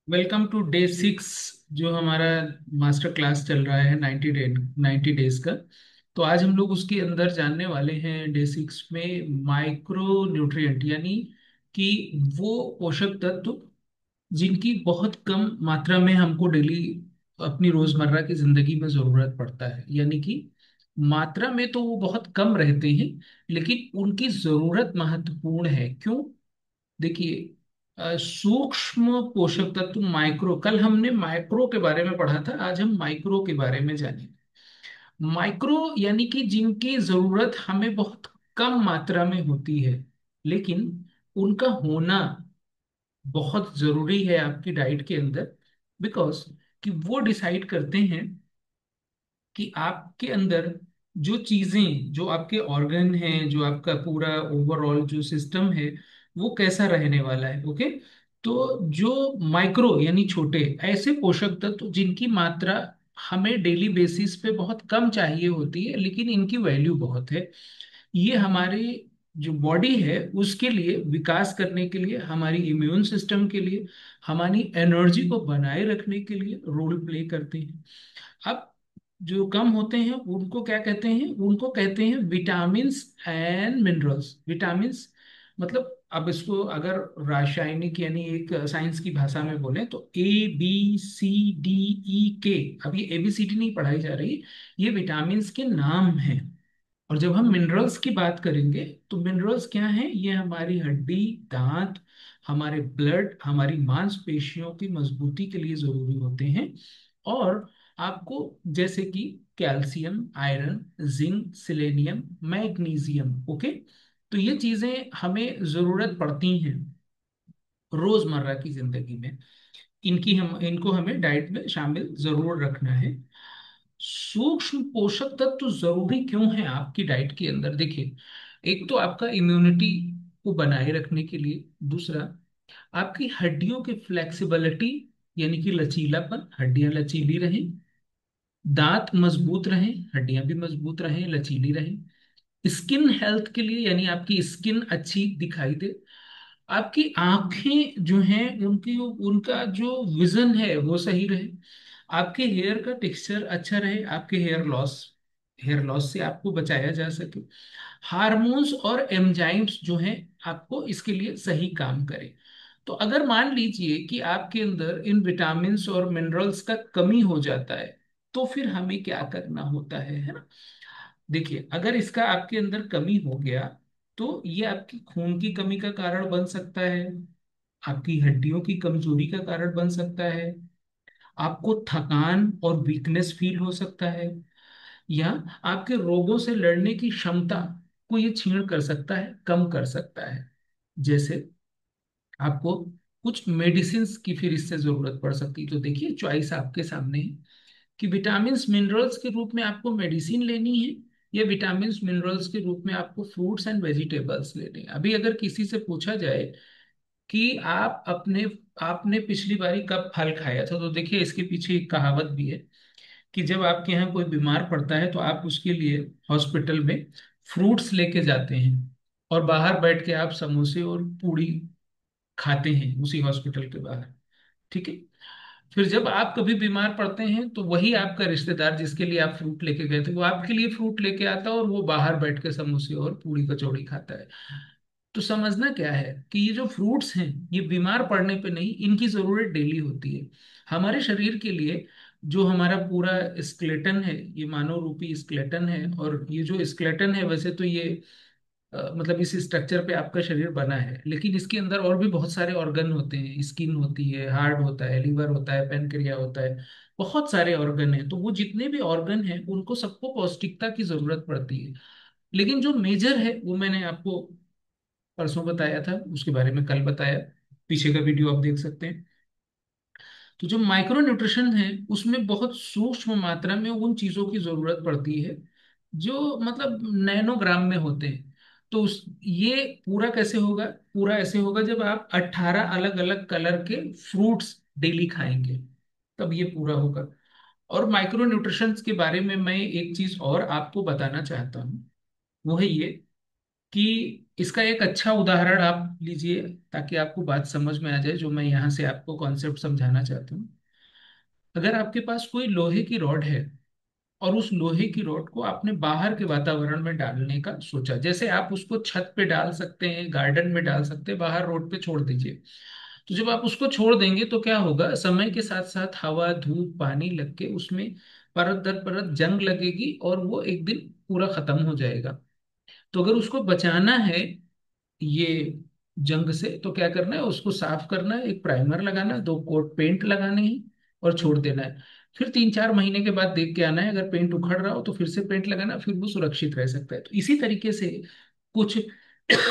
Welcome to day 6 जो हमारा master class चल रहा है 90 डेज का। तो आज हम लोग उसके अंदर जानने वाले हैं डे 6 में माइक्रो न्यूट्रिएंट यानी कि वो पोषक तत्व जिनकी बहुत कम मात्रा में हमको डेली अपनी रोजमर्रा की जिंदगी में जरूरत पड़ता है। यानी कि मात्रा में तो वो बहुत कम रहते हैं, लेकिन उनकी जरूरत महत्वपूर्ण है। क्यों? देखिए, सूक्ष्म पोषक तत्व माइक्रो, कल हमने माइक्रो के बारे में पढ़ा था, आज हम माइक्रो के बारे में जानेंगे। माइक्रो यानी कि जिनकी जरूरत हमें बहुत कम मात्रा में होती है, लेकिन उनका होना बहुत जरूरी है आपकी डाइट के अंदर। बिकॉज कि वो डिसाइड करते हैं कि आपके अंदर जो चीजें, जो आपके ऑर्गन हैं, जो आपका पूरा ओवरऑल जो सिस्टम है, वो कैसा रहने वाला है। ओके। तो जो माइक्रो यानी छोटे ऐसे पोषक तत्व जिनकी मात्रा हमें डेली बेसिस पे बहुत कम चाहिए होती है, लेकिन इनकी वैल्यू बहुत है। ये हमारी जो बॉडी है उसके लिए, विकास करने के लिए, हमारी इम्यून सिस्टम के लिए, हमारी एनर्जी को बनाए रखने के लिए रोल प्ले करते हैं। अब जो कम होते हैं उनको क्या कहते हैं? उनको कहते हैं विटामिन्स एंड मिनरल्स। विटामिन्स मतलब, अब इसको अगर रासायनिक यानी एक साइंस की भाषा में बोले तो ABCDEK। अब ये ABCD नहीं पढ़ाई जा रही, ये विटामिन्स के नाम हैं। और जब हम मिनरल्स की बात करेंगे तो मिनरल्स क्या हैं? ये हमारी हड्डी, दांत, हमारे ब्लड, हमारी मांसपेशियों की मजबूती के लिए जरूरी होते हैं। और आपको जैसे कि calcium, iron, zinc, selenium, magnesium. Okay. तो ये चीजें हमें जरूरत पड़ती हैं रोजमर्रा की जिंदगी में। इनको हमें डाइट में शामिल जरूर रखना है। सूक्ष्म पोषक तत्व जरूरी क्यों है आपकी डाइट के अंदर? देखिए, एक तो आपका इम्यूनिटी को बनाए रखने के लिए, दूसरा आपकी हड्डियों की फ्लेक्सिबिलिटी यानी कि लचीलापन, हड्डियां लचीली रहें, दांत मजबूत रहें, हड्डियां भी मजबूत रहें, लचीली रहें। स्किन हेल्थ के लिए यानी आपकी स्किन अच्छी दिखाई दे, आपकी आंखें जो हैं उनकी उनका जो विजन है वो सही रहे, आपके हेयर का टेक्सचर अच्छा रहे, आपके हेयर लॉस से आपको बचाया जा सके, हार्मोन्स और एंजाइम्स जो हैं आपको इसके लिए सही काम करें। तो अगर मान लीजिए कि आपके अंदर इन विटामिन्स और मिनरल्स का कमी हो जाता है, तो फिर हमें क्या करना होता है ना? देखिए, अगर इसका आपके अंदर कमी हो गया तो ये आपकी खून की कमी का कारण बन सकता है, आपकी हड्डियों की कमजोरी का कारण बन सकता है, आपको थकान और वीकनेस फील हो सकता है, या आपके रोगों से लड़ने की क्षमता को ये छीण कर सकता है, कम कर सकता है। जैसे आपको कुछ मेडिसिन की फिर इससे जरूरत पड़ सकती है। तो देखिए, चॉइस आपके सामने है कि विटामिन मिनरल्स के रूप में आपको मेडिसिन लेनी है, या विटामिन मिनरल्स के रूप में आपको फ्रूट्स एंड वेजिटेबल्स लेने हैं। अभी अगर किसी से पूछा जाए कि आपने पिछली बारी कब फल खाया था, तो देखिए इसके पीछे एक कहावत भी है कि जब आपके यहाँ कोई बीमार पड़ता है तो आप उसके लिए हॉस्पिटल में फ्रूट्स लेके जाते हैं, और बाहर बैठ के आप समोसे और पूड़ी खाते हैं उसी हॉस्पिटल के बाहर। ठीक है। फिर जब आप कभी बीमार पड़ते हैं तो वही आपका रिश्तेदार जिसके लिए आप फ्रूट लेके गए थे, वो आपके लिए फ्रूट लेके आता है और वो बाहर बैठ के समोसे और पूड़ी कचौड़ी खाता है। तो समझना क्या है कि ये जो फ्रूट्स हैं, ये बीमार पड़ने पे नहीं, इनकी जरूरत डेली होती है हमारे शरीर के लिए। जो हमारा पूरा स्केलेटन है, ये मानव रूपी स्केलेटन है, और ये जो स्केलेटन है वैसे तो ये मतलब इस स्ट्रक्चर पे आपका शरीर बना है, लेकिन इसके अंदर और भी बहुत सारे ऑर्गन होते हैं। स्किन होती है, हार्ट होता है, लीवर होता है, पेनक्रिया होता है, बहुत सारे ऑर्गन हैं। तो वो जितने भी ऑर्गन हैं उनको सबको पौष्टिकता की जरूरत पड़ती है। लेकिन जो मेजर है वो मैंने आपको परसों बताया था, उसके बारे में कल बताया, पीछे का वीडियो आप देख सकते हैं। तो जो माइक्रो न्यूट्रिशन है उसमें बहुत सूक्ष्म मात्रा में उन चीजों की जरूरत पड़ती है जो मतलब नैनोग्राम में होते हैं। तो ये पूरा कैसे होगा? पूरा ऐसे होगा जब आप 18 अलग अलग कलर के फ्रूट्स डेली खाएंगे, तब ये पूरा होगा। और माइक्रो न्यूट्रिशन के बारे में मैं एक चीज और आपको बताना चाहता हूँ, वो है ये कि इसका एक अच्छा उदाहरण आप लीजिए, ताकि आपको बात समझ में आ जाए जो मैं यहाँ से आपको कॉन्सेप्ट समझाना चाहता हूँ। अगर आपके पास कोई लोहे की रॉड है और उस लोहे की रॉड को आपने बाहर के वातावरण में डालने का सोचा, जैसे आप उसको छत पे डाल सकते हैं, गार्डन में डाल सकते हैं, बाहर रोड पे छोड़ दीजिए। तो जब आप उसको छोड़ देंगे तो क्या होगा, समय के साथ साथ हवा धूप पानी लग के उसमें परत दर परत जंग लगेगी और वो एक दिन पूरा खत्म हो जाएगा। तो अगर उसको बचाना है ये जंग से, तो क्या करना है, उसको साफ करना है, एक प्राइमर लगाना है, 2 कोट पेंट लगाने हैं और छोड़ देना है। फिर 3-4 महीने के बाद देख के आना है, अगर पेंट उखड़ रहा हो तो फिर से पेंट लगाना, फिर वो सुरक्षित रह सकता है। तो इसी तरीके से कुछ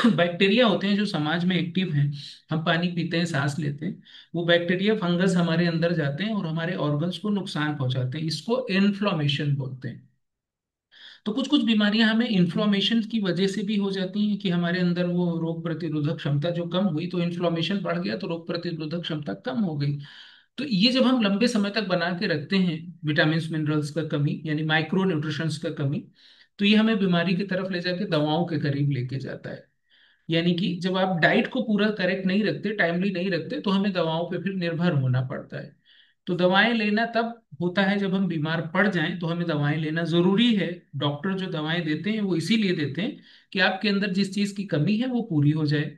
बैक्टीरिया होते हैं जो समाज में एक्टिव हैं। हम पानी पीते हैं, सांस लेते हैं, वो बैक्टीरिया फंगस हमारे अंदर जाते हैं और हमारे ऑर्गन्स को नुकसान पहुंचाते हैं। इसको इन्फ्लोमेशन बोलते हैं। तो कुछ कुछ बीमारियां हमें इन्फ्लोमेशन की वजह से भी हो जाती हैं, कि हमारे अंदर वो रोग प्रतिरोधक क्षमता जो कम हुई, तो इन्फ्लोमेशन बढ़ गया तो रोग प्रतिरोधक क्षमता कम हो गई। तो ये जब हम लंबे समय तक बना के रखते हैं, विटामिन मिनरल्स का कमी यानी माइक्रो न्यूट्रिशंस का कमी, तो ये हमें बीमारी की तरफ ले जाके दवाओं के करीब लेके जाता है। यानी कि जब आप डाइट को पूरा करेक्ट नहीं रखते, टाइमली नहीं रखते, तो हमें दवाओं पे फिर निर्भर होना पड़ता है। तो दवाएं लेना तब होता है जब हम बीमार पड़ जाएं, तो हमें दवाएं लेना जरूरी है। डॉक्टर जो दवाएं देते हैं वो इसीलिए देते हैं कि आपके अंदर जिस चीज की कमी है वो पूरी हो जाए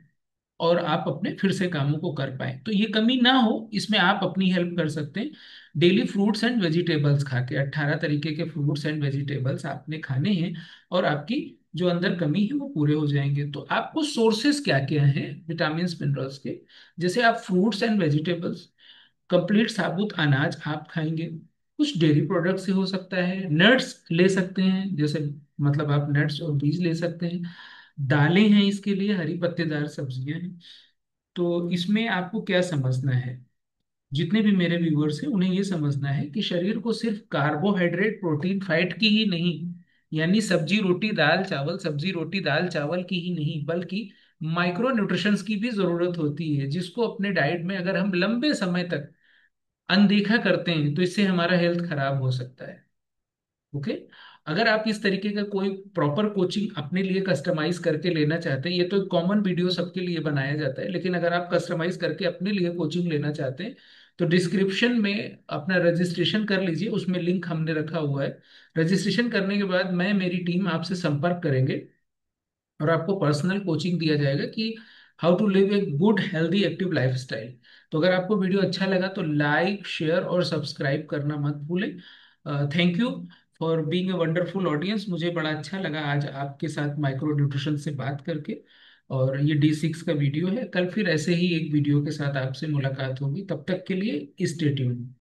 और आप अपने फिर से कामों को कर पाए। तो ये कमी ना हो, इसमें आप अपनी हेल्प कर सकते हैं। डेली फ्रूट्स एंड वेजिटेबल्स खा के, 18 तरीके के फ्रूट्स एंड वेजिटेबल्स आपने खाने हैं और आपकी जो अंदर कमी है वो पूरे हो जाएंगे। तो आपको सोर्सेस क्या क्या हैं विटामिन मिनरल्स के, जैसे आप फ्रूट्स एंड वेजिटेबल्स, कंप्लीट साबुत अनाज आप खाएंगे, कुछ डेयरी प्रोडक्ट से हो सकता है, नट्स ले सकते हैं, जैसे मतलब आप नट्स और बीज ले सकते हैं, दालें हैं इसके लिए, हरी पत्तेदार सब्जियां हैं। तो इसमें आपको क्या समझना है, जितने भी मेरे व्यूअर्स हैं उन्हें ये समझना है कि शरीर को सिर्फ कार्बोहाइड्रेट प्रोटीन फैट की ही नहीं, यानी सब्जी रोटी दाल चावल, सब्जी रोटी दाल चावल की ही नहीं, बल्कि माइक्रो न्यूट्रिशंस की भी जरूरत होती है, जिसको अपने डाइट में अगर हम लंबे समय तक अनदेखा करते हैं तो इससे हमारा हेल्थ खराब हो सकता है। ओके। अगर आप इस तरीके का कोई प्रॉपर कोचिंग अपने लिए कस्टमाइज करके लेना चाहते हैं, ये तो एक कॉमन वीडियो सबके लिए बनाया जाता है, लेकिन अगर आप कस्टमाइज करके अपने लिए कोचिंग लेना चाहते हैं तो डिस्क्रिप्शन में अपना रजिस्ट्रेशन कर लीजिए, उसमें लिंक हमने रखा हुआ है। रजिस्ट्रेशन करने के बाद मैं, मेरी टीम आपसे संपर्क करेंगे और आपको पर्सनल कोचिंग दिया जाएगा कि how to live a good healthy active life style. तो अगर आपको वीडियो अच्छा लगा तो लाइक शेयर और सब्सक्राइब करना मत भूलें। Thank you for being a wonderful audience. मुझे बड़ा अच्छा लगा आज आपके साथ माइक्रो न्यूट्रिशन से बात करके। और ये D6 का वीडियो है, कल फिर ऐसे ही एक वीडियो के साथ आपसे मुलाकात होगी, तब तक के लिए स्टे ट्यून्ड।